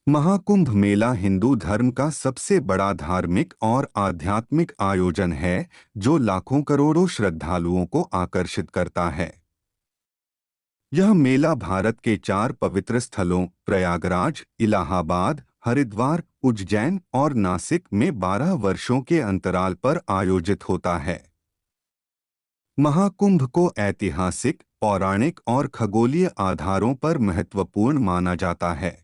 महाकुंभ मेला हिंदू धर्म का सबसे बड़ा धार्मिक और आध्यात्मिक आयोजन है जो लाखों करोड़ों श्रद्धालुओं को आकर्षित करता है। यह मेला भारत के 4 पवित्र स्थलों प्रयागराज, इलाहाबाद, हरिद्वार, उज्जैन और नासिक में 12 वर्षों के अंतराल पर आयोजित होता है। महाकुंभ को ऐतिहासिक, पौराणिक और खगोलीय आधारों पर महत्वपूर्ण माना जाता है।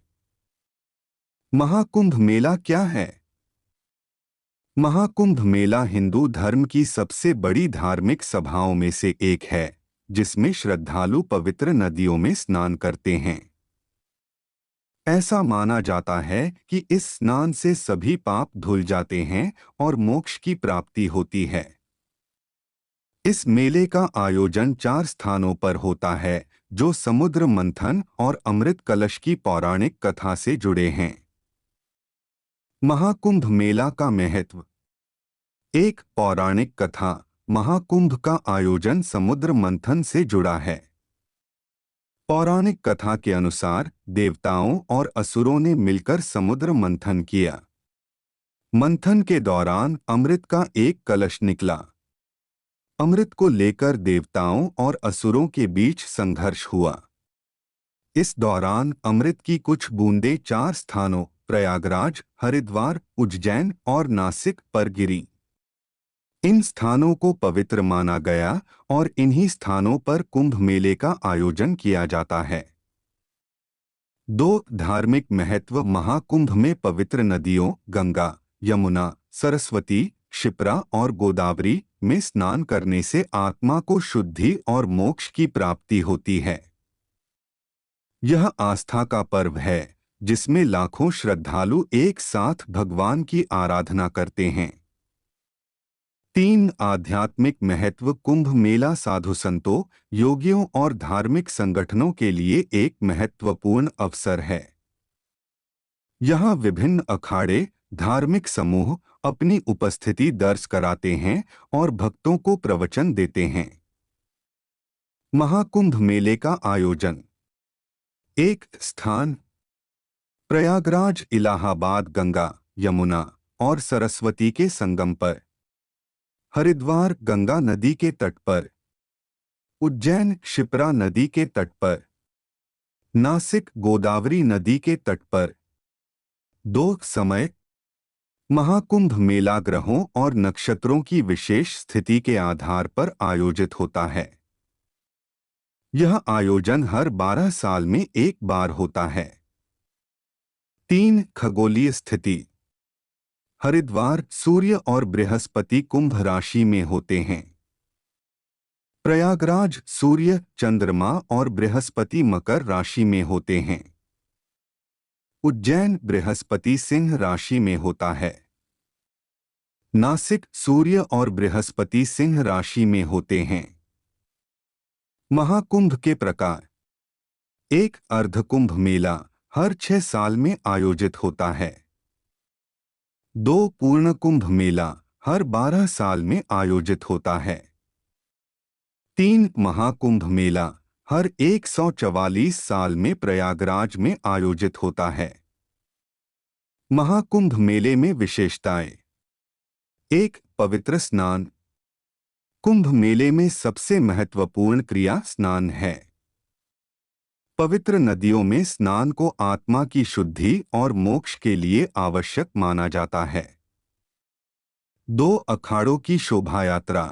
महाकुंभ मेला क्या है? महाकुंभ मेला हिंदू धर्म की सबसे बड़ी धार्मिक सभाओं में से एक है, जिसमें श्रद्धालु पवित्र नदियों में स्नान करते हैं। ऐसा माना जाता है कि इस स्नान से सभी पाप धुल जाते हैं और मोक्ष की प्राप्ति होती है। इस मेले का आयोजन 4 स्थानों पर होता है, जो समुद्र मंथन और अमृत कलश की पौराणिक कथा से जुड़े हैं। महाकुंभ मेला का महत्व। एक पौराणिक कथा। महाकुंभ का आयोजन समुद्र मंथन से जुड़ा है। पौराणिक कथा के अनुसार देवताओं और असुरों ने मिलकर समुद्र मंथन किया। मंथन के दौरान अमृत का एक कलश निकला। अमृत को लेकर देवताओं और असुरों के बीच संघर्ष हुआ। इस दौरान अमृत की कुछ बूंदें 4 स्थानों प्रयागराज, हरिद्वार, उज्जैन और नासिक पर गिरी। इन स्थानों को पवित्र माना गया और इन्हीं स्थानों पर कुंभ मेले का आयोजन किया जाता है। 2 धार्मिक महत्व। महाकुंभ में पवित्र नदियों गंगा, यमुना, सरस्वती, क्षिप्रा और गोदावरी में स्नान करने से आत्मा को शुद्धि और मोक्ष की प्राप्ति होती है। यह आस्था का पर्व है जिसमें लाखों श्रद्धालु एक साथ भगवान की आराधना करते हैं। 3 आध्यात्मिक महत्व। कुंभ मेला साधु संतों, योगियों और धार्मिक संगठनों के लिए एक महत्वपूर्ण अवसर है। यहाँ विभिन्न अखाड़े, धार्मिक समूह अपनी उपस्थिति दर्ज कराते हैं और भक्तों को प्रवचन देते हैं। महाकुंभ मेले का आयोजन। एक स्थान प्रयागराज, इलाहाबाद गंगा, यमुना और सरस्वती के संगम पर। हरिद्वार गंगा नदी के तट पर। उज्जैन क्षिप्रा नदी के तट पर। नासिक गोदावरी नदी के तट पर। 2 समय। महाकुंभ मेला ग्रहों और नक्षत्रों की विशेष स्थिति के आधार पर आयोजित होता है। यह आयोजन हर 12 साल में एक बार होता है। 3 खगोलीय स्थिति। हरिद्वार सूर्य और बृहस्पति कुंभ राशि में होते हैं। प्रयागराज सूर्य, चंद्रमा और बृहस्पति मकर राशि में होते हैं। उज्जैन बृहस्पति सिंह राशि में होता है। नासिक सूर्य और बृहस्पति सिंह राशि में होते हैं। महाकुंभ के प्रकार। एक अर्धकुंभ मेला हर 6 साल में आयोजित होता है। 2 पूर्ण कुंभ मेला हर 12 साल में आयोजित होता है। 3 महाकुंभ मेला हर 144 साल में प्रयागराज में आयोजित होता है। महाकुंभ मेले में विशेषताएं। 1 पवित्र स्नान। कुंभ मेले में सबसे महत्वपूर्ण क्रिया स्नान है। पवित्र नदियों में स्नान को आत्मा की शुद्धि और मोक्ष के लिए आवश्यक माना जाता है। 2 अखाड़ों की शोभा यात्रा।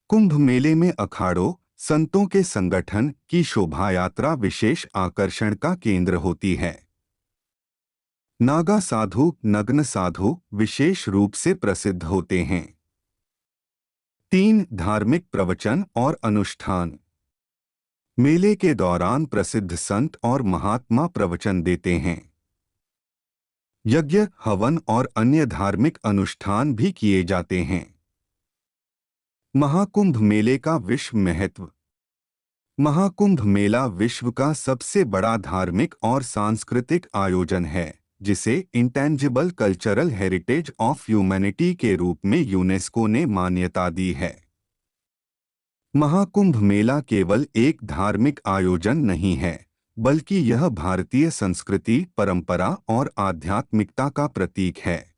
कुंभ मेले में अखाड़ों, संतों के संगठन की शोभा यात्रा विशेष आकर्षण का केंद्र होती है। नागा साधु, नग्न साधु विशेष रूप से प्रसिद्ध होते हैं। 3 धार्मिक प्रवचन और अनुष्ठान। मेले के दौरान प्रसिद्ध संत और महात्मा प्रवचन देते हैं। यज्ञ, हवन और अन्य धार्मिक अनुष्ठान भी किए जाते हैं। महाकुंभ मेले का विश्व महत्व। महाकुंभ मेला विश्व का सबसे बड़ा धार्मिक और सांस्कृतिक आयोजन है, जिसे intangible cultural heritage of humanity के रूप में यूनेस्को ने मान्यता दी है। महाकुंभ मेला केवल एक धार्मिक आयोजन नहीं है, बल्कि यह भारतीय संस्कृति, परंपरा और आध्यात्मिकता का प्रतीक है।